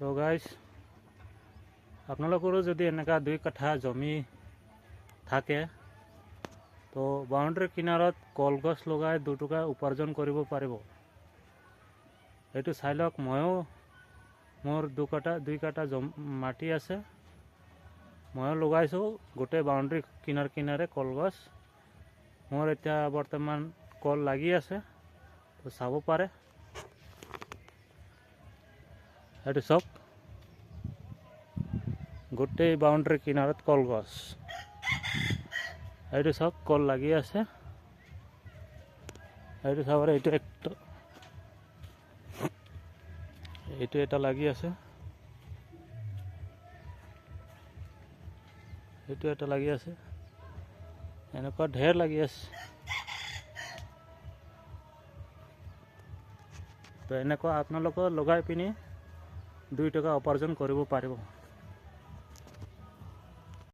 তো গাইজ আপোনালোকৰো যদি এনেকুৱা 2 কাঠা জমি থাকে তো বাউণ্ডাৰী কিনাৰত কলগছ লগাই 2 টকা উপাৰ্জন কৰিব পাৰিব। এইটো চাই লওক, ময়ো মোৰ 2 কাঠা মাটি আছে, ময়ো লগাইছোঁ গোটেই বাউণ্ডাৰী কিনাৰে কলগছ। মোৰ এতিয়া বৰ্তমান কল লাগি আছে, তো চাব পাৰে। এইটো চাওক, গোটেই বাউণ্ডাৰী কিনাৰত কলগছ। এইটো চাওক, কল লাগি আছে। এইটো চাব, এইটো এটা লাগি আছে, এইটো এটা লাগি আছে, এনেকুৱা ঢেৰ লাগি আছে। তো এনেকুৱা আপোনালোকে লগাই পিনি 2 টকা উপাৰ্জন কৰিব পাৰিব।